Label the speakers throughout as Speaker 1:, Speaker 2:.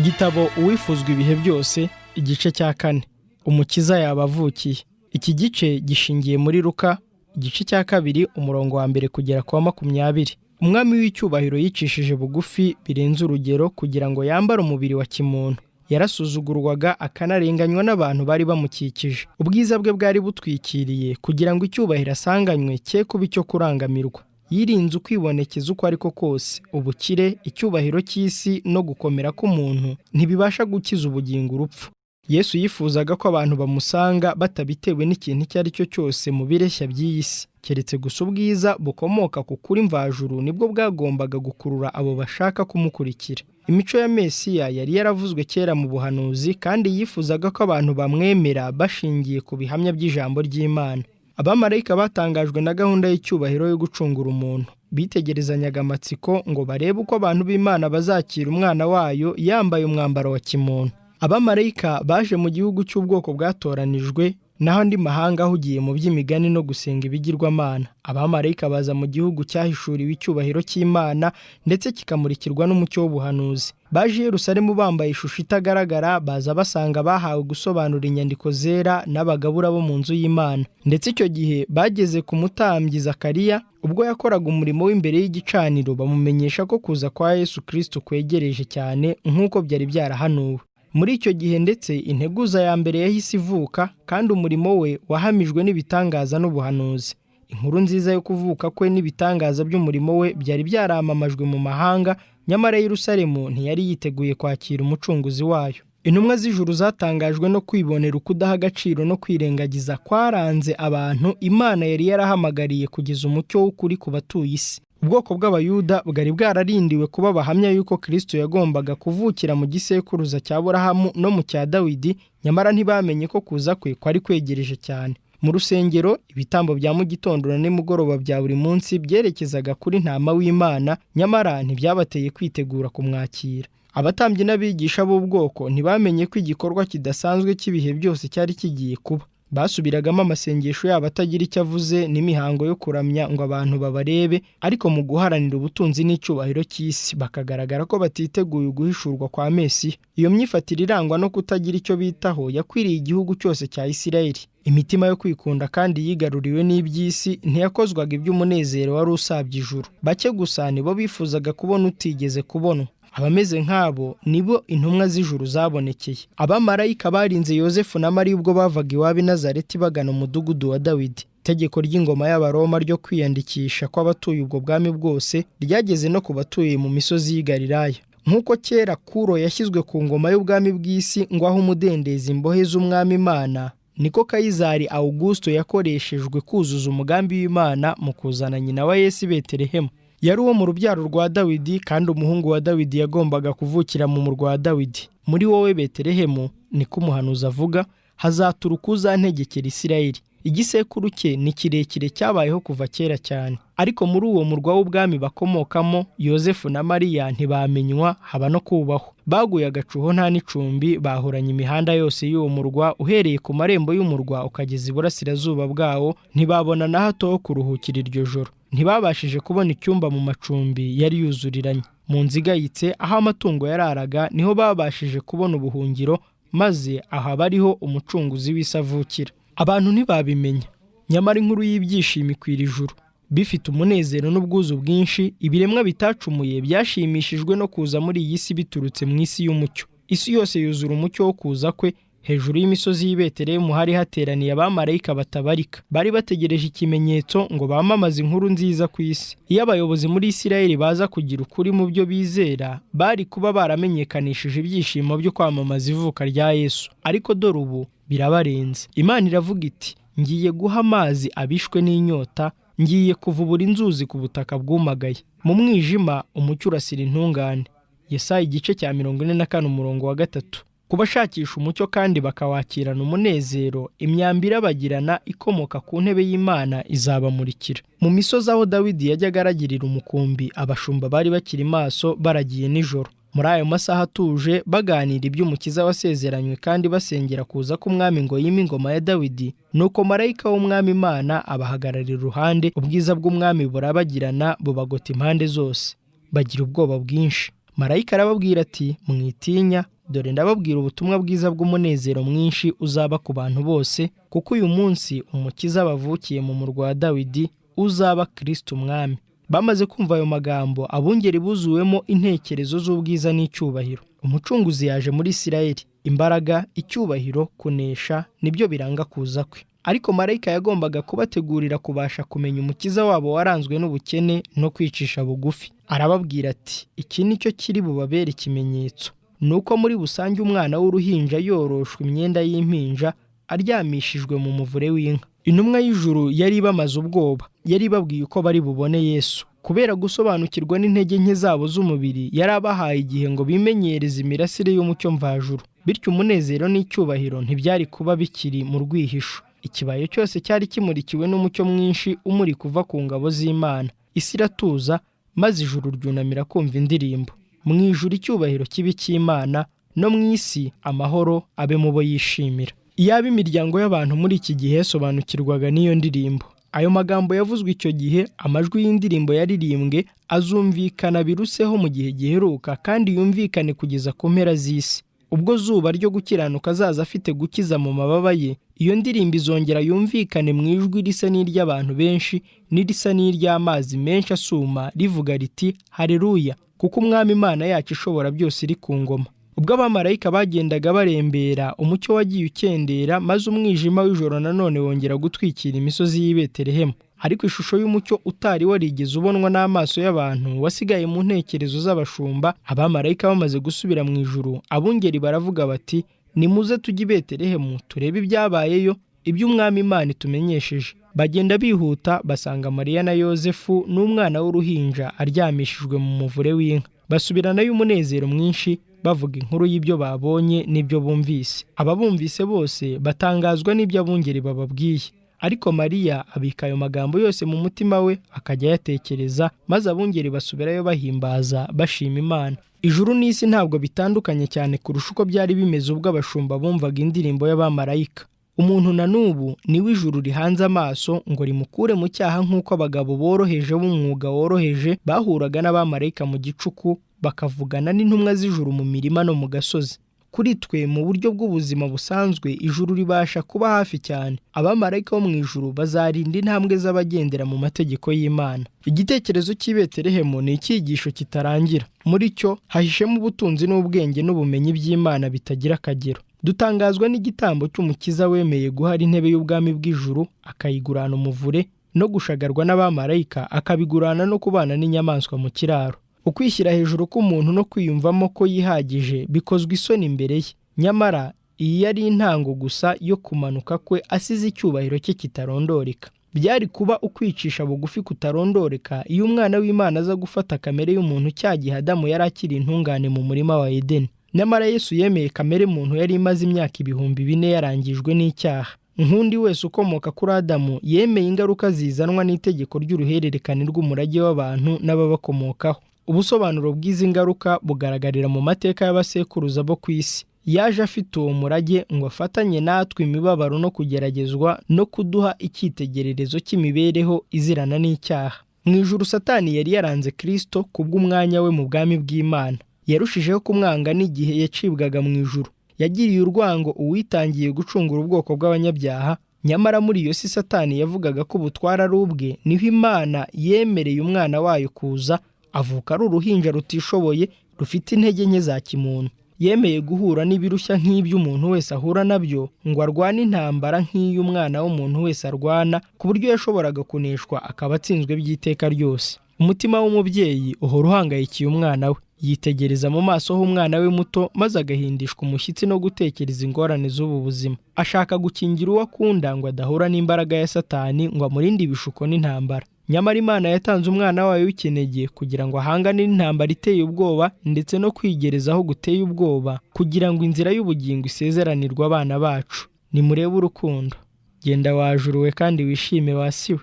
Speaker 1: Igitabo uwifuzwa ibihe byose, igice cya 4. Umukiza yabavukiye. Iki gice gishingiye muri Luka, igice cya 2 umurongo wa mbere kugera kwa 20. Umwami w'icyubahiro yicishije bugufi birenze urugero kugira ngo yambare umubiri wa kimuntu. Yarasuzugurwaga akanarenganywa n'abantu bari bamukikije. Ubwiza bwe bwari butwikiriye kugira ngo icyubahiro asanganywe cye kuba icyo kurangamirwa. Yirinze ukwibonekeza uko ariko kose. Ubukire, icyubahiro cy'isi no gukomera k'umuntu ntibibasha gukiza ubugingo urupfu. Yesu yifuzaga ko abantu bamusanga batabitewe n'ikintu icyo ari cyo cyose mu bireshya by'iyi si, keretse gusa ubwiza bukomoka ku kuri mvajuru nibwo bwagombaga gukurura abo bashaka kumukurikira. Imico ya Mesiya yari yaravuzwe kera mu buhanuzi, kandi yifuzaga ko abantu bamwemera bashingiye ku bihamya by'ijambo ry'Imana. Abamarayika batangajwe na gahunda y'icyubahiro yo gucungura umuntu. Bitegerezanyaga amatsiko ngo barebe uko abantu b'Imana bazakira umwana wayo yambaye umwambaro wa kimuntu. Abamarayika baje mu gihugu cy'ubwoko bwatoranijwe, naho andi mahanga ahugiye mu by'imigani no gusenga ibigirwamana. Abamarayika baza mu gihugu cyahishuriwe icyubahiro cy'Imana ndetse kikamurikirwa n'umucyo w'ubuhanuzi. Baje i Yerusalemu bambaye ishusho itagaragara, baza basanga bahawe gusobanura inyandiko zera n'abagabura bo mu nzu y'Imana. Ndetse icyo gihe bageze ku mutambyi Zakariya, ubwo yakoraga umurimo w'imbere y'igicaniro, bamumenyesha ko kuza kwa Yesu Kristo kwegereje cyane nk'uko byari byarahanuwe. Muri icyo gihe ndetse integuza ya mbere yahise ivuka, kandi umurimo we wahamijwe n'ibitangaza n'ubuhanuzi. Inkuru nziza yo kuvuka kwe n'ibitangaza by'umurimo we byari byaramamajwe mu mahanga, nyamara Yerusalemu ntiyari yiteguye kwakira umucunguzi wayo. Intumwa z'ijuru zatangajwe no kwibonera ukudaha agaciro no kwirengagiza kwaranze abantu Imana yari yarahamagariye kugeza umucyo w'ukuri ku batuye isi. Ubwoko bw'Abayuda bwari bwararindiwe kuba bahamya yuko Kristo yagombaga kuvukira mu gisekuruza cya Aburahamu no mu cya Dawidi, nyamara ntibamenye ko kuza kwe kwari kwegereje cyane. Mu rusengero, ibitambo bya mu gitondo na nimugoroba bya buri munsi byerekezaga kuri Ntama w'Imana, nyamara ntibyabateye kwitegura kumwakira. Abatambyi n'abigisha b'ubwoko ntibamenye ko igikorwa kidasanzwe cy'ibihe byose cyari kigiye kuba. Basubiragamo amasengesho yabo atagira icyo avuze n'imihango yo kuramya ngo abantu babarebe, ariko mu guharanira ubutunzi n'icyubahiro cy'isi bakagaragara ko batiteguye guhishurwa kwa Mesiya. Iyo myifatire irangwa no kutagira icyo bitaho yakwiriye igihugu cyose cya Isirayeli. Imitima yo kwikunda kandi yigaruriwe n'iby'isi ntiyakozwaga iby'umunezero wari usabye ijuru. Bake gusa nibo bifuzaga kubona utigeze kubonwa. Abameze nk'abo nibo intumwa z'ijuru zabonekeye. Abamarayika barinze Yosefu na Mariya ubwo bavaga iwabo i Nazareti bagana umudugudu wa Dawidi. Itegeko ry'ingoma y'Abaroma ryo kwiyandikisha kw'abatuye ubwo bwami bwose ryageze no ku batuye mu misozi y'i Galilaya. Nk'uko kera Kuro yashyizwe ku ngoma y'ubwami bw'isi ngo aho umudendezi imbohe z'umwami Imana, niko Kayizari Augusto yakoreshejwe kuzuza umugambi w'Imana mu kuzana nyina wa Yesu i Betelehemu. Yari uwo mu rubyaro rwa Dawidi, kandi umuhungu wa Dawidi yagombaga kuvukira mu murwa wa Dawidi. Muri wowe Betelehemu, niko umuhanuzi avuga, hazaturuka uzantegekera Isirayeli. Igisekuru cye ni kirekire cyabayeho kuva kera cyane. Ariko muri uwo murwa w'ubwami bakomokamo, Yosefu na Mariya ntibamenywa, haba no kubahwa. Baguye agacuho nta n'icumbi, bahoranye imihanda yose y'uwo murwa, uhereye ku marembo y'umurwa ukageza iburasirazuba bwawo, ntibabona na hato ho kuruhukira iryo joro. Ntibabashije kubona icyumba mu macumbi yari yuzuriranye. Mu nzu igayitse aho amatungo yararaga niho babashije kubona ubuhungiro, maze aha bariho umucunguzi w'isi avukira. Abantu ntibabimenya, nyamara inkuru y'ibyishimo ikwira ijuru. Bifite umunezero n'ubwuzu bwinshi, ibiremwa bitacumuye byashimishijwe no kuza muri iyi si biturutse mu isi y'umucyo. Isi yose yuzura umucyo wo kuza kwe. Hejuru y'imisozi y'i Betelehemu hari hateraniye abamarayika batabarika. Bari bategereje ikimenyetso ngo bamamaze inkuru nziza ku isi. Iyo abayobozi muri Isirayeli baza kugira ukuri mu byo bizera, bari kuba baramenyekanishije ibyishimo byo kwamamaza ivuka rya Yesu. Ariko dore ubu birabarenze. Imana iravuga iti, ngiye guha amazi abishwe n'inyota, ngiye kuvubura inzuzi ku butaka bwumagaye. Mu mwijima umucyo urasira intungane. Yesaya igice cya 44 umurongo wa 3. Ku bashakisha umucyo kandi bakawakirana umunezero, imyambi irabagirana ikomoka ku ntebe y'Imana izabamurikira. Mu misozi aho Dawidi yajyaga aragirira umukumbi, abashumba bari bakiri maso baragiye nijoro. Muri ayo masaha atuje baganira iby'umukiza wasezeranywe kandi basengera kuza k'umwami ngo yime ingoma ya Dawidi, nuko marayika w'umwami Imana abahagararira iruhande, ubwiza bw'umwami burabagirana bubagota impande zose. Bagira ubwoba bwinshi. Marayika arababwira ati, mwitinya, dore ndababwira ubutumwa bwiza bw'umunezero mwinshi uzaba ku bantu bose, kuko uyu munsi umukiza bavukiye mu murwa wa Dawidi, uzaba Kristo umwami. Bamaze kumva ayo magambo, abungeri buzuwemo intekerezo z'ubwiza n'icyubahiro. Umucunguzi yaje muri Isirayeli. Imbaraga, icyubahiro, kunesha nibyo biranga kuza kwe. Ariko marayika yagombaga kubategurira kubasha kumenya umukiza wabo waranzwe n'ubukene no kwicisha bugufi. Arababwira ati, iki nicyo kiri bubabere ikimenyetso, nuko muri busange umwana w'uruhinja yoroshwe imyenda y'impinja, aryamishijwe mu muvure w'inka. Intumwa y'ijuru yari ibamaze ubwoba, yari ibabwiye uko bari bubone Yesu. Kubera gusobanukirwa n'intege nke zabo z'umubiri, yari abahaye igihe ngo bimenyereze imirasire y'umucyo mvajuru. Bityo umunezero n'icyubahiro ntibyari kuba bikiri mu rwihisho. Ikibaye cyose cyari kimurikiwe n'umucyo mwinshi umurika uva ku ngabo z'Imana. Isi iratuza, maze ijuru ryunamira kumva indirimbo. Mu ijuru icyubahiro kibi cy'Imana, no mu isi amahoro abe mu bo yishimira. Iyaba imiryango y'abantu muri iki gihe yasobanukirwaga n'iyo ndirimbo. Ayo magambo yavuzwe icyo gihe, amajwi y'indirimbo yaririmbwe azumvikana biruseho mu gihe giheruka, kandi yumvikane kugeza ku mpera z'isi. Ubwo zuba ryo gukiranuka azaza afite gukiza mu mababa ye, iyo ndirimbo izongera yumvikane mu ijwi risa n'iry'abantu benshi n'irisa n'iry'amazi menshi asuma, rivuga riti haleluya, kuko umwami Imana yacu ishobora byose iri ku ngoma. Ubwo abamarayika bagendaga barembera, umucyo wagiye ukendera, maze umwijima w'ijoro nanone wongera gutwikira imisozi y'i Betelehemu. Ariko ishusho y'umucyo utari warigeze ubonwa n'amaso y'abantu wasigaye mu ntekerezo z'abashumba. Abamarayika bamaze gusubira mu ijuru, abungeri baravuga bati, nimuze tujye i Betelehemu turebe ibyabayeyo, iby'umwami Imana itumenyesheje. Bagenda bihuta, basanga Mariya na Yozefu n'umwana w'uruhinja aryamishijwe mu muvure w'inka. Basubiranayo umunezero mwinshi, bavuga inkuru y'ibyo babonye n'ibyo bumvise. Ababumvise bose batangazwa n'ibyo abungeri bababwiye. Ariko Mariya abika ayo magambo yose mu mutima we, akajya ayatekereza, maze abungeri basubirayo bahimbaza, bashima Imana. Ijuru n'isi ntabwo bitandukanye cyane kurusha uko byari bimeze ubwo abashumba bumvaga indirimbo y'abamarayika. Umuntu na n'ubu niwe ijuru rihanze amaso ngo rimukure mu cyaha, nk'uko abagabo boroheje b'umwuga woroheje bahuraga n'abamarayika mu gicuku, bakavugana n'intumwa z'ijuru mu mirima no mu gasozi. Kuri twe mu buryo bw'ubuzima busanzwe, ijuru ribasha kuba hafi cyane. Abamarayika bo mu ijuru bazarinda intambwe z'abagendera mu mategeko y'Imana. Igitekerezo cy'i Betelehemu ni icyigisho kitarangira. Muri cyo hahishemo ubutunzi n'ubwenge n'ubumenyi by'Imana bitagira akagero. Dutangazwa n'igitambo cy'umukiza wemeye guhara intebe y'ubwami bw'ijuru, akayigurana umuvure, no gushagarwa n'abamarayika, akabigurana no kubana n'inyamaswa mu kiraro. Ukwishyira hejuru k'umuntu no kwiyumvamo ko yihagije bikozwe isoni imbere ye. Nyamara iyi yari intango gusa yo kumanuka kwe, asize icyubahiro cye kitarondoreka. Byari kuba ukwicisha bugufi kutarondoreka iyo umwana w'Imana aza gufata kamere y'umuntu cya gihe Adamu yari akiri intungane mu murima wa Edeni. Nyamara Yesu yemeye kamere muntu yari imaze imyaka 4,000 yarangijwe n'icyaha. Nkundi wese ukomoka kuri Adamu yemeye ingaruka zizanwa n'itegeko ry'uruhererekane rw'umurage w'abantu n'ababakomokaho. Ubusobanuro bw'izi ngaruka bugaragarira mu mateka y'abasekuruza bo ku isi. Yaje afite uwo murage ngo afatanye natwe imibabaro no kugeragezwa, no kuduha icyitegererezo cy'imibereho izirana n'icyaha. Mu ijuru Satani yari yaranze Kristo kubw'umwanya we mu bwami bw'Imana. Yarushijeho kumwanga n'igihe yacibwaga mu ijuru. Yagiriye urwango uwitangiye gucungura ubwoko bw'abanyabyaha. Nyamara muri iyo si Satani yavugaga ko ubutwara ari ubwe, niho Imana yemereye umwana wayo kuza, avuka ari uruhinja rutishoboye, rufite intege nke za kimuntu. Yemeye guhura n'ibirushya nk'iby'umuntu wese ahura nabyo, ngo arwane intambara nk'iy'umwana w'umuntu wese arwana, ku buryo yashoboraga kuneshwa akaba atsinzwe by'iteka ryose. Umutima w'umubyeyi uhora uhangayikiye umwana we. Yitegereza mu maso h'umwana we muto, maze agahindishwa umushyitsi no gutekereza ingorane z'ubu buzima. Ashaka gukingira uwo akunda ngo adahura n'imbaraga ya Satani ngo amurinde ibishuko n'intambara. Nyamara Imana yatanze umwana wayo w'ikinege kugira ngo ahangane n'intambara iteye ubwoba, ndetse no kwigerezaho guteye ubwoba, kugira ngo inzira y'ubugingo isezeranirwe abana bacu. Nimurebe urukundo. Genda wajuruwe kandi wishime wasiwe.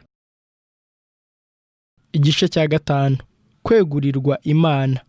Speaker 1: Igice cya 5. Kwegurirwa Imana.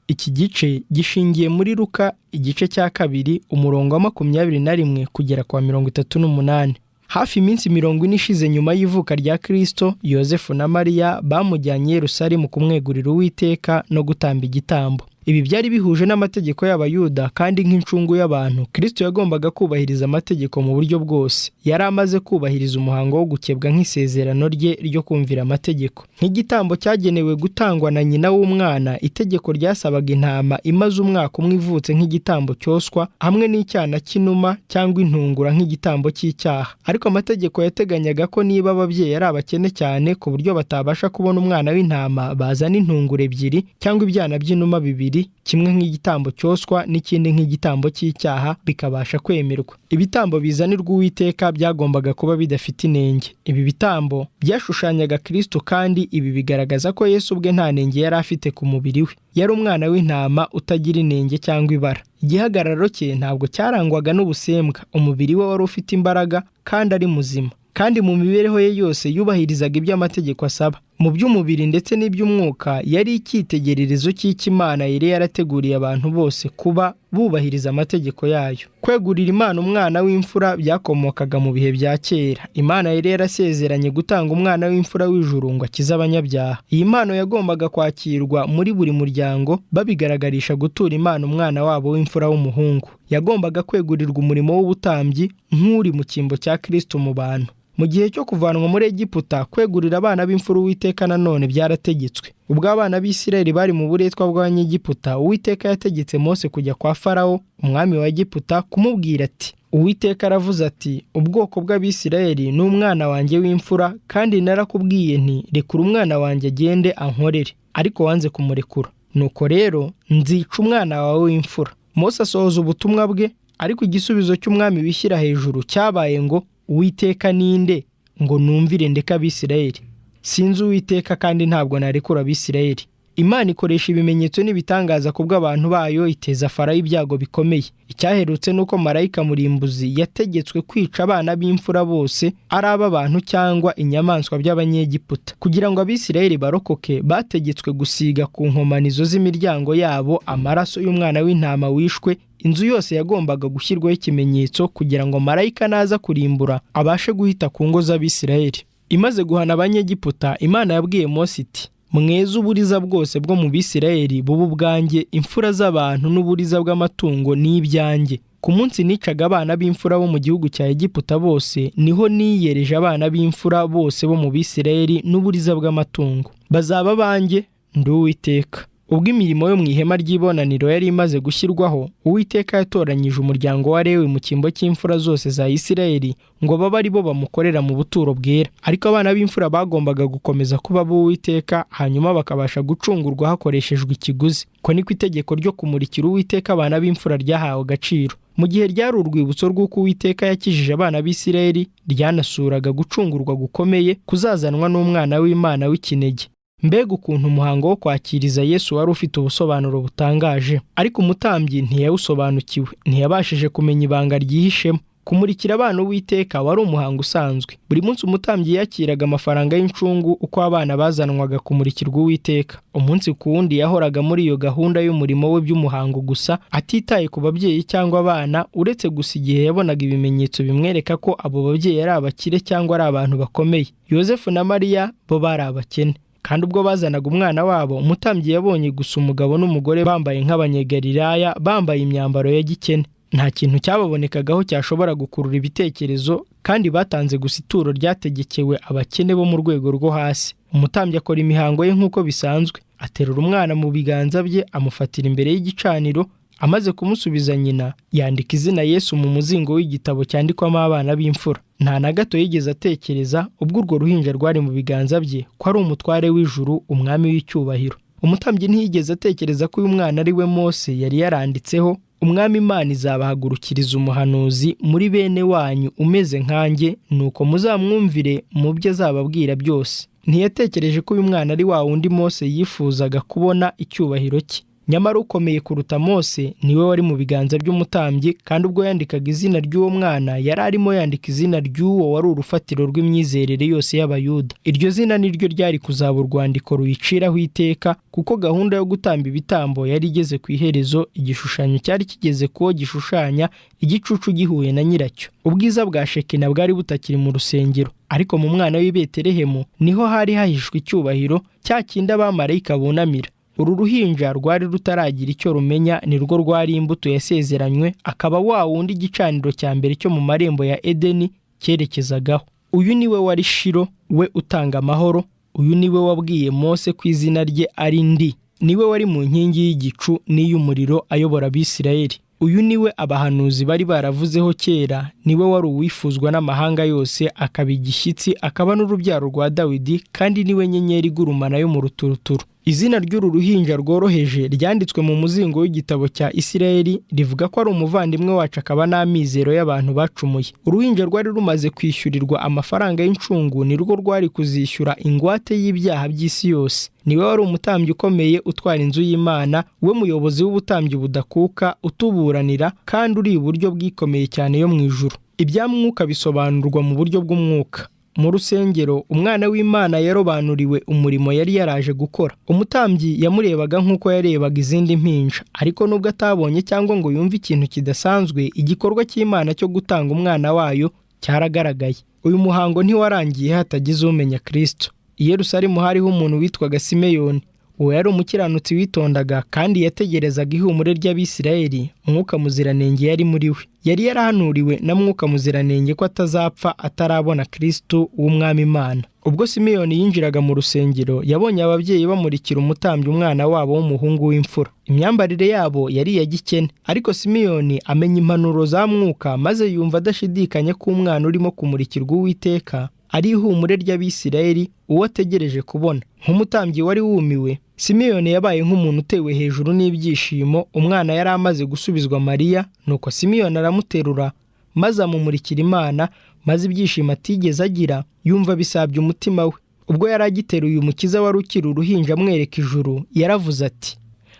Speaker 1: Iki gice gishingiye muri Luka igice cya 2 umurongo wa 21 kugera kwa 38. Hafi iminsi 40 ishize nyuma y'ivuka rya Kristo, Yozefu na Mariya bamujyanye Yerusalemu kumwegurira Uwiteka no gutamba igitambo. Ibi byari bihuje n'amategeko y'Abayuda, kandi nk'incungu y'abantu Kristo yagombaga kubahiriza amategeko mu buryo bwose. Yari amaze kubahiriza umuhango wo gukebwa nk'isezerano rye ryo kumvira amategeko. Nk'igitambo cyagenewe gutangwa na nyina w'umwana, itegeko ryasabaga intama imaze umwaka umwe ivutse nk'igitambo cyoswa, hamwe n'icyana cy'inuma cyangwa intungura nk'igitambo cy'icyaha. Ariko amategeko yateganyaga ko niba ababyeyi ari abakene cyane ku buryo batabasha kubona umwana w'intama, bazana intungura ebyiri cyangwa ibyana by'inuma bibiri, kimwe nk'igitambo cyoswa n'ikindi nk'igitambo cy'icyaha, bikabasha kwemerwa. Ibitambo bizanirwa Uwiteka byagombaga kuba bidafite inenge. Ibi bitambo byashushanyaga Kristo, kandi ibi bigaragaza ko Yesu ubwe nta nenge yari afite ku mubiri we. Yari umwana w'intama utagira inenge cyangwa ibara. Igihagararo cye ntabwo cyarangwaga n'ubusembwa. Umubiri we wari ufite imbaraga kandi ari muzima, kandi mu mibereho ye yose yubahirizaga ibyo amategeko asaba. Mu by'umubiri ndetse n'iby'umwuka yari icyitegererezo cy'Imana yari yarateguriye abantu bose kuba bubahiriza amategeko yayo. Kwegurira Imana umwana w'imfura byakomokaga mu bihe bya kera. Imana yari yarasezeranye gutanga umwana w'imfura w'ijuru ngo akize abanyabyaha. Iyi mpano yagombaga kwakirwa muri buri muryango, babigaragarisha gutura Imana umwana wabo w'imfura w'umuhungu. Yagombaga kwegurirwa umurimo w'ubutambyi nk'uri mu cyimbo cya Kristo mu bantu. Mu gihe cyo kuvanwa muri Egiputa, kwegurira abana b'imfura Uwiteka nanone byarategetswe. Ubwo abana b'Isirayeli bari mu buretwa bw'Abanyegiputa, Uwiteka yategetse Mose kujya kwa Farawo umwami wa Egiputa kumubwira ati, Uwiteka aravuze ati, ubwoko bw'Abisirayeli ni umwana wanjye w'imfura, kandi narakubwiye nti rekura umwana wanjye agende ankorere, ariko wanze kumurekura. Nuko rero nzica umwana wawe w'imfura. Mose asohoza ubutumwa bwe, ariko igisubizo cy'umwami wishyira hejuru cyabaye ngo, Uwiteka ninde ngo numvire ndeka Abisirayeli? Sinzi Uwiteka, kandi ntabwo narekura Abisirayeli. Imana ikoresha ibimenyetso n'ibitangaza ku bw'abantu bayo, iteza Farawo ibyago bikomeye. Icyaherutse nuko marayika murimbuzi yategetswe kwica abana b'imfura bose, ari ab'abantu cyangwa inyamaswa by'Abanyegiputa. Kugira ngo Abisirayeli barokoke, bategetswe gusiga ku nkomanizo z'imiryango yabo amaraso y'umwana w'intama wishwe. Inzu yose yagombaga gushyirwaho ikimenyetso kugira ngo marayika naza kurimbura abashe guhita ku ngo z'Abisirayeli. Imaze guhana Abanyegiputa, Imana yabwiye Mose iti, mweze uburiza bwose bwo mu Bisirayeli bubu ubwanjye, imfura z'abantu n'uburiza bw'amatungo ni ibyanjye. Ku munsi nicaga abana b'imfura bo mu gihugu cya Egiputa bose, niho niyereje abana b'imfura bose bo mu Bisirayeli n'uburiza bw'amatungo. Bazaba banjye, ndi Uwiteka. Ubwo imirimo yo mu ihema ry'ibonaniro yari imaze gushyirwaho, Uwiteka yatoranyije umuryango wa Lewi mu cyimbo cy'imfura zose za Isirayeli ngo babe ari bo bamukorera mu buturo bwera. Ariko abana b'imfura bagombaga gukomeza kuba b'Uwiteka, hanyuma bakabasha gucungurwa hakoreshejwe ikiguzi. Ko niko itegeko ryo kumurikira Uwiteka abana b'imfura ryahawe agaciro. Mu gihe ryari urwibutso rw'uko Uwiteka yakijije abana b'Isirayeli, ryanasuraga gucungurwa gukomeye kuzazanwa n'umwana w'Imana w'ikinege. Mbega ukuntu umuhango wo kwakiriza Yesu wari ufite ubusobanuro butangaje! Ariko umutambyi ntiyawusobanukiwe, ntiyabashije kumenya ibanga ryihishemo. Kumurikira abana Uwiteka wari umuhango usanzwe. Buri munsi umutambyi yakiraga amafaranga y'incungu uko abana bazanwaga kumurikirwa Uwiteka. Umunsi ku wundi yahoraga muri iyo gahunda y'umurimo we by'umuhango gusa, atitaye ku babyeyi cyangwa abana, uretse gusa igihe yabonaga ibimenyetso bimwereka ko abo babyeyi ari abakire cyangwa ari abantu bakomeye. Yosefu na Mariya bo bari abakene. Kandi ubwo bazanaga umwana wabo, umutambyi yabonye gusa umugabo n'umugore bambaye nk'Abanyegalilaya, bambaye imyambaro ya gikene. Nta kintu cyababonekagaho cyashobora gukurura ibitekerezo, kandi batanze gusa ituro ryategekewe abakene bo mu rwego rwo hasi. Umutambyi akora imihango ye nk'uko bisanzwe, aterura umwana mu biganza bye, amufatira imbere y'igicaniro. Amaze kumusubiza nyina, yandika izina Yesu mu muzingo w'igitabo cyandikwamo abana b'imfura. Nta na gato yigeze atekereza ubwo urwo ruhinja rwari mu biganza bye ko ari umutware w'ijuru, umwami w'icyubahiro. Umutambyi ntiyigeze atekereza ko uyu mwana ari we Mose yari yaranditseho, umwami Imana izabahagurukiriza umuhanuzi muri bene wanyu umeze nkanjye, nuko muzamwumvire mu byo azababwira byose. Ntiyatekereje ko uyu mwana ari wa wundi Mose yifuzaga kubona icyubahiro cye. Nyamara ukomeye kuruta Mose niwe wari mu biganza by'umutambyi, kandi ubwo yandikaga izina ry'uwo mwana yari arimo yandika izina ry'uwo wari urufatiro rw'imyizerere yose y'Abayuda. Iryo zina niryo ryari kuzaba urwandiko ruyiciraho iteka, kuko gahunda yo gutamba ibitambo yari igeze ku iherezo. Igishushanyo cyari kigeze kuwo gishushanya igicucu gihuye na nyiracyo. Ubwiza bwa Shekina bwari butakiri mu rusengero, ariko mu mwana w'i Betelehemu niho hari hahishwe icyubahiro, cya kindi abamarayika bunamira. uru ruhinja rwari rutaragira icyo rumenya, ni rwo rwari imbuto yasezeranywe, akaba wa wundi igicaniro cya mbere cyo mu marembo ya Edeni cyerekezagaho. Uyu ni we wari Shilo, we utanga amahoro. Uyu ni we wabwiye Mose ko izina rye ari Ndi. Ni we wari mu nkingi y'igicu n'iy'umuriro ayobora Abisirayeli. Uyu ni we abahanuzi bari baravuzeho kera. Ni we wari uwifuzwa n'amahanga yose, akaba igishyitsi, akaba n'urubyaro rwa Dawidi, kandi ni we nyenyeri igurumana yo mu ruturuturu. Izina ry'uru ruhinja rworoheje ryanditswe mu muzingo w'igitabo cya Isirayeli, rivuga ko ari umuvandimwe wacu, akaba n'amizero y'abantu bacumuye. Uruhinja rwari rumaze kwishyurirwa amafaranga y'incungu, ni rwo rwari kuzishyura ingwate y'ibyaha by'isi yose. Niwe wari umutambyi ukomeye utwara inzu y'Imana, we muyobozi w'ubutambyi budakuka, utuburanira, kandi uri iburyo bwikomeye cyane yo mu ijuru. Ibya mwuka bisobanurwa mu buryo bw'umwuka. Mu rusengero umwana w'Imana yarobanuriwe umurimo yari yaraje gukora. Umutambyi yamurebaga nk'uko yarebaga izindi mpinja, ariko nubwo atabonye cyangwa ngo yumve ikintu kidasanzwe, igikorwa cy'Imana cyo gutanga umwana wayo cyaragaragaye. Uyu muhango ntiwarangiye hatagize umenya Kristo. I Yerusalemu hariho umuntu witwaga Simeyoni. Uwo yari umukiranutsi witondaga, kandi yategerezaga ihumure ry'Abisirayeli. Mwuka Muziranenge yari muri we. Yari yarahanuriwe na Mwuka Muziranenge ko atazapfa atarabona Kristo w'Umwami Imana. Ubwo Simeyoni yinjiraga mu rusengero, yabonye ababyeyi bamurikira umutambyi umwana wabo w'umuhungu w'imfura. Imyambarire yabo yari iya gikene, ariko Simeyoni amenya impanuro za Mwuka, maze yumva adashidikanya ko umwana urimo kumurikirwa Uwiteka ari ihumure ry'Abisirayeli, uwo ategereje kubona. Nk'umutambyi wari wumiwe, Simeyoni yabaye nk'umuntu utewe hejuru n'ibyishimo. Umwana yari amaze gusubizwa Mariya, nuko Simeyoni aramuterura maze amumurikira Imana, maze ibyishimo atigeze agira yumva bisabye umutima we. Ubwo yari agiteruye Umukiza wari ukiri uruhinja amwereka ijuru, yaravuze ati: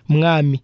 Speaker 1: Mwami,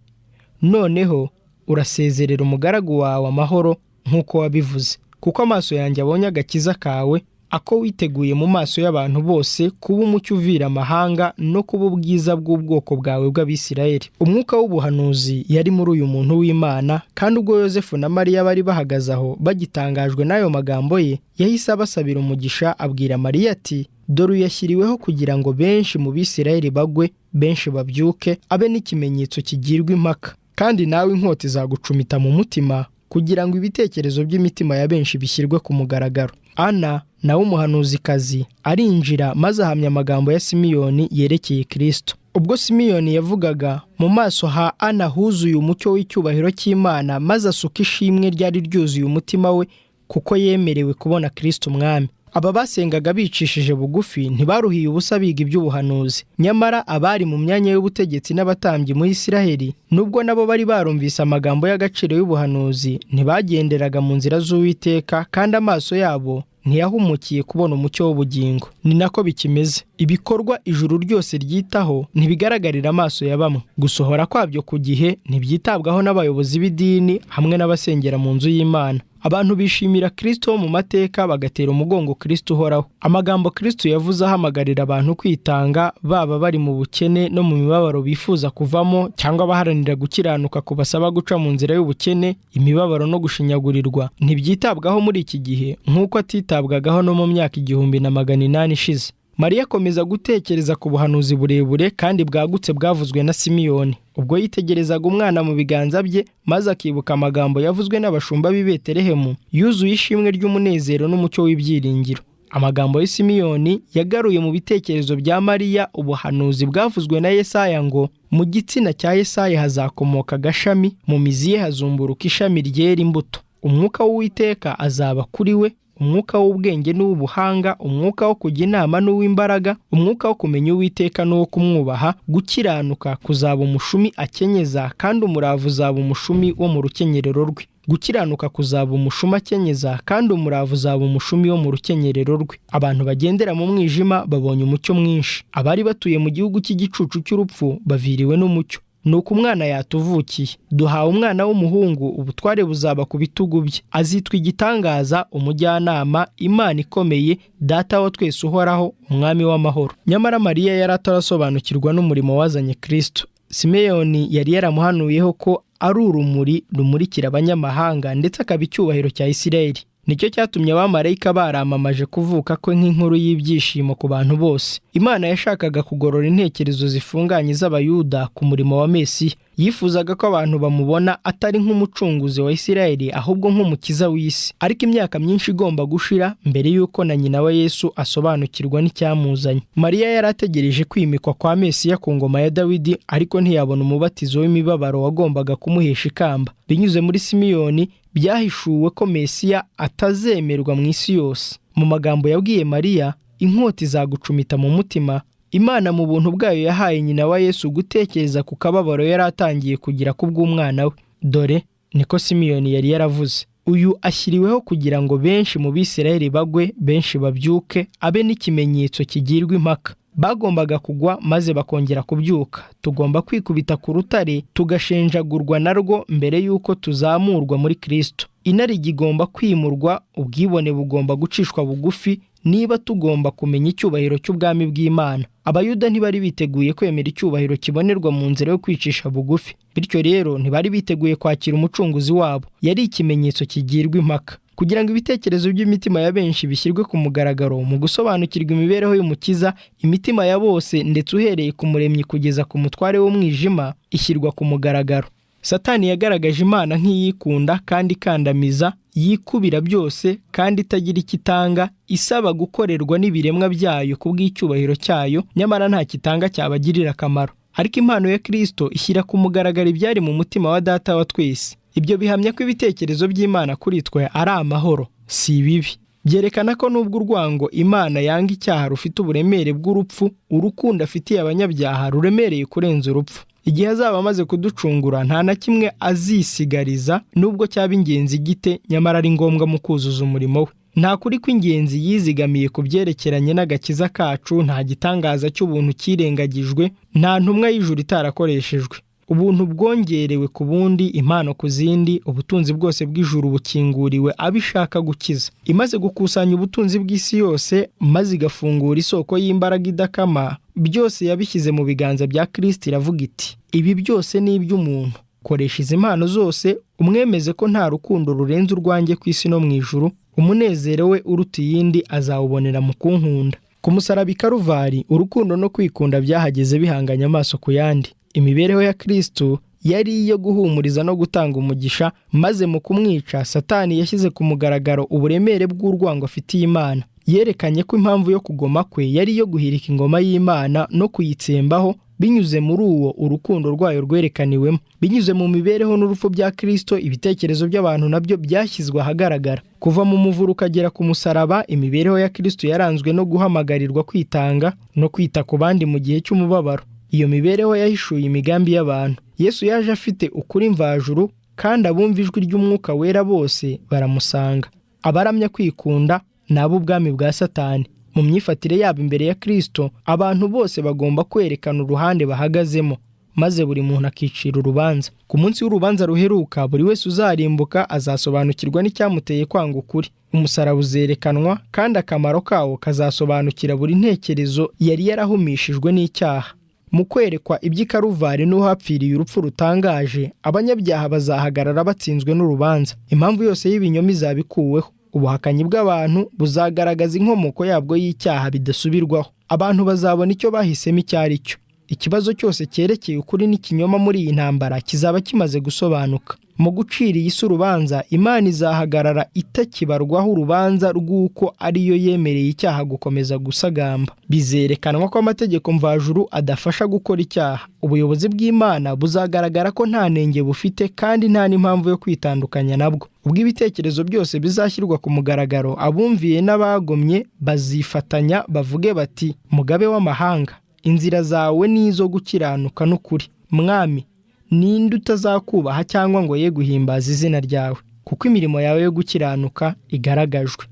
Speaker 1: noneho urasezerera umugaragu wawe amahoro nk'uko wabivuze, kuko amaso yanjye abonye agakiza kawe, ako witeguye mu maso y'abantu bose, kuba umucyo uvira amahanga no kuba ubwiza bw'ubwoko bwawe bw'Abisirayeli. Umwuka w'ubuhanuzi yari muri uyu muntu w'Imana, kandi ubwo Yosefu na Mariya bari bahagaze aho bagitangajwe n'ayo magambo ye, yahise abasabira umugisha, abwira Mariya ati: Dore uyashyiriweho kugira ngo benshi mu Bisirayeli bagwe, benshi babyuke, abe n'ikimenyetso kigirwa impaka. Kandi nawe inkota izagucumita mu mutima, kugira ngo ibitekerezo by'imitima ya benshi bishyirwe ku mugaragaro. Ana nawe umuhanuzikazi arinjira, maze ahamya amagambo ya Simeyoni yerekeye Kristo. Ubwo Simeyoni yavugaga, mu maso ha Ana huzuye umucyo w'icyubahiro cy'Imana, maze asuka ishimwe ryari ryuzuye umutima we, kuko yemerewe kubona Kristo Umwami. Aba basengaga bicishije bugufi, ntibaruhiye ubusa biga iby'ubuhanuzi. Nyamara abari mu myanya y'ubutegetsi n'abatambyi mu Isiraheli, nubwo nabo bari barumvise amagambo y'agaciro y'ubuhanuzi, ntibagenderaga mu nzira z'Uwiteka, kandi amaso yabo ntiyahumukiye kubona umucyo w'ubugingo. Ni nako bikimeze. Ibikorwa ijuru ryose ryitaho ntibigaragarira amaso ya bamwe. Gusohora kwabyo ku gihe ntibyitabwaho n'abayobozi b'idini hamwe n'abasengera mu nzu y'Imana. Abantu bishimira Kristo mu mateka, bagatera umugongo Kristo uhoraho. Amagambo Kristo yavuze ahamagarira abantu kwitanga, baba bari mu bukene no mu mibabaro bifuza kuvamo, cyangwa baharanira gukiranuka kubasaba guca mu nzira y'ubukene, imibabaro no gushinyagurirwa, ntibyitabwaho muri iki gihe nk'uko atitabwagaho no mu myaka 1800 ishize. Mariya akomeza gutekereza ku buhanuzi burebure kandi bwagutse bwavuzwe na Simeyoni. Ubwo yitegerezaga umwana mu biganza bye, maze akibuka amagambo yavuzwe n'abashumba b'i Betelehemu, yuzuye ishimwe ry'umunezero n'umucyo w'ibyiringiro. Amagambo ya Simeyoni yagaruye mu bitekerezo bya Mariya ubuhanuzi bwavuzwe na Yesaya ngo, mu gitsina cya Yesaya hazakomoka agashami, mu mizi ye hazumburuka ishami ryera imbuto. Umwuka w'Uwiteka azaba kuri we, umwuka w'ubwenge n'uw'ubuhanga, umwuka wo kujya inama n'uw'imbaraga, umwuka wo kumenya Uwiteka n'uwo kumwubaha. Gukiranuka kuzaba umushumi akenyeza, kandi umuravu uzaba umushumi wo mu rukenyerero rwe. Gukiranuka kuzaba umushumi akenyeza, kandi umuravu uzaba umushumi wo mu rukenyerero rwe. Abantu bagendera mu mwijima babonye umucyo mwinshi. Abari batuye mu gihugu cy'igicucu cy'urupfu baviriwe n'umucyo. Nuko umwana yatuvukiye, duhawe umwana w'umuhungu, ubutware buzaba ku bitugu bye. Azitwa igitangaza, umujyanama, Imana ikomeye, Data wa twese uhoraho, Umwami w'amahoro. Nyamara Mariya yari atarasobanukirwa n'umurimo wazanye Kristo. Simeyoni yari yaramuhanuyeho ko ari urumuri rumurikira abanyamahanga, ndetse akaba icyubahiro cya Isirayeli. nicyo cyatumye abamarayika baramamaje kuvuka kwe nk'inkuru y'ibyishimo ku bantu bose. Imana yashakaga kugorora intekerezo zifunganye z'abayuda ku murimo wa Mesiya. Yifuzaga ko abantu bamubona atari nk'umucunguzi wa Isirayeli ahubwo nk'umukiza w'isi. Ariko imyaka myinshi igomba gushira mbere y'uko na nyina wa Yesu asobanukirwa n'icyamuzanye. Mariya yari ategereje kwimikwa kwa Mesiya ku ngoma ya Dawidi, ariko ntiyabona umubatizo w'imibabaro wagombaga kumuhesha ikamba. Binyuze muri Simiyoni byahishuwe ko Mesiya atazemerwa mu isi yose. Mu magambo yabwiye Mariya, inkota izagucumita mu mutima. Imana mu buntu bwayo yahaye nyina wa Yesu gutekereza ku kababaro yari atangiye kugira kubw'umwana we. Dore niko Simiyoni yari yaravuze, uyu ashyiriweho kugira ngo benshi mu Bisirayeli bagwe, benshi babyuke, abe n'ikimenyetso kigirwa impaka. Bagombaga kugwa maze bakongera kubyuka. Tugomba kwikubita ku rutare tugashenjagurwa narwo mbere y'uko tuzamurwa muri Kristo. Inarijye igomba kwimurwa, ubwibone bugomba gucishwa bugufi niba tugomba kumenya icyubahiro cy'ubwami bw'Imana. Abayuda ntibari biteguye kwemera icyubahiro kibonerwa mu nzira yo kwicisha bugufi. Bityo rero ntibari biteguye kwakira umucunguzi wabo. Yari ikimenyetso kigirwa impaka. Kugira ngo ibitekerezo by'imitima ya benshi bishyirwe ku mugaragaro mu gusobanukirwa imibereho y'Umukiza, imitima ya bose ndetse uhereye ku muremyi kugeza ku mutware w'umwijima ishyirwa ku mugaragaro. Satani yagaragaje Imana nk'iyikunda kandi ikandamiza, yikubira byose kandi itagira icyo itanga, isaba gukorerwa n'ibiremwa byayo ku bw'icyubahiro cyayo, nyamara nta kitanga cyabagirira akamaro. Ariko impano ya Kristo ishyira ku mugaragaro ibyari mu mutima wa Data wa twese. Ibyo bihamya ko ibitekerezo by'Imana kuri twe ari amahoro, si ibibi. Byerekana ko nubwo urwango Imana yanga icyaha rufite uburemere bw'urupfu, urukundo afitiye abanyabyaha ruremereye kurenza urupfu. Igihe azaba amaze kuducungura nta na kimwe azisigariza, nubwo cyaba ingenzi gite, nyamara ari ngombwa mu kuzuza umurimo we. Nta kuri kw'ingenzi yizigamiye ku byerekeranye n'agakiza kacu, nta gitangaza cy'ubuntu kirengagijwe, nta ntumwa y'ijuru itarakoreshejwe. Ubuntu bwongerewe ku bundi, impano ku zindi, ubutunzi bwose bw'ijuru bukinguriwe abishaka gukiza. Imaze gukusanya ubutunzi bw'isi yose maze igafungura isoko y'imbaraga idakama, byose yabishyize mu biganza bya Kristo. Iravuga iti, ibi byose ni iby'umuntu. Koresha izi mpano zose umwemeze ko nta rukundo rurenze urwanjye ku isi no mu ijuru. Umunezero we uruta iyindi azawubonera mu kunkunda. Ku musaraba i Karuvari, urukundo no kwikunda byahageze bihanganye amaso ku yandi. Imibereho ya Kristo yari iyo guhumuriza no gutanga umugisha, maze mu kumwica Satani yashyize ku mugaragaro uburemere bw'urwango afitiye Imana. Yerekanye ko impamvu yo kugoma kwe yari iyo guhirika ingoma y'Imana no kuyitsembaho binyuze muri uwo urukundo rwayo rwerekaniwemo. Binyuze mu mibereho n'urupfu bya Kristo, ibitekerezo by'abantu nabyo byashyizwe ahagaragara. Kuva mu muvuro ukagera ku musaraba, imibereho ya Kristo yaranzwe no guhamagarirwa kwitanga no kwita ku bandi mu gihe cy'umubabaro. Iyo mibereho yahishuye imigambi y'abantu. Yesu yaje afite ukuri mvajuru, kandi abumva ijwi ry'Umwuka Wera bose baramusanga. Abaramya kwikunda nabo ubwami bwa Satani. Mu myifatire yabo imbere ya Kristo, abantu bose bagomba kwerekana uruhande bahagazemo, maze buri muntu akicira urubanza. Ku munsi w'urubanza ruheruka, buri wese uzarimbuka azasobanukirwa n'icyamuteye kwanga ukuri. Umusaraba uzerekanwa, kandi akamaro kawo kazasobanukira buri ntekerezo yari yarahumishijwe n'icyaha. Mu kwerekwa iby'i Karuvari n'uhapfiriye urupfu rutangaje, abanyabyaha bazahagarara batsinzwe n'urubanza. Impamvu yose y'ibinyoma izabikuweho. Ubuhakanyi bw'abantu buzagaragaza inkomoko yabwo y'icyaha bidasubirwaho. Abantu bazabona icyo bahisemo icyo ari cyo. Ikibazo cyose cyerekeye ukuri n'ikinyoma muri iyi ntambara kizaba kimaze gusobanuka. Mu gucira iyi si urubanza, Imana izahagarara itakibarwaho urubanza rw'uko ariyo yemereye icyaha gukomeza gusagamba. Bizerekanwa ko amategeko mvajuru adafasha gukora icyaha. Ubuyobozi bw'Imana buzagaragara ko nta nenge bufite, kandi nta n'impamvu yo kwitandukanya nabwo. Ubwo ibitekerezo byose bizashyirwa ku mugaragaro, abumviye n'abagomye bazifatanya bavuge bati, Mugabe w'amahanga, inzira zawe ni izo gukiranuka n'ukuri. Mwami, ninde utazakubaha cyangwa ngo ye guhimbaza izina ryawe? Kuko imirimo yawe yo gukiranuka igaragajwe.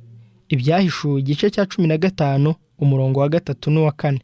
Speaker 1: Ibyahishuwe igice cya 15 umurongo wa 3 n'uwa 4.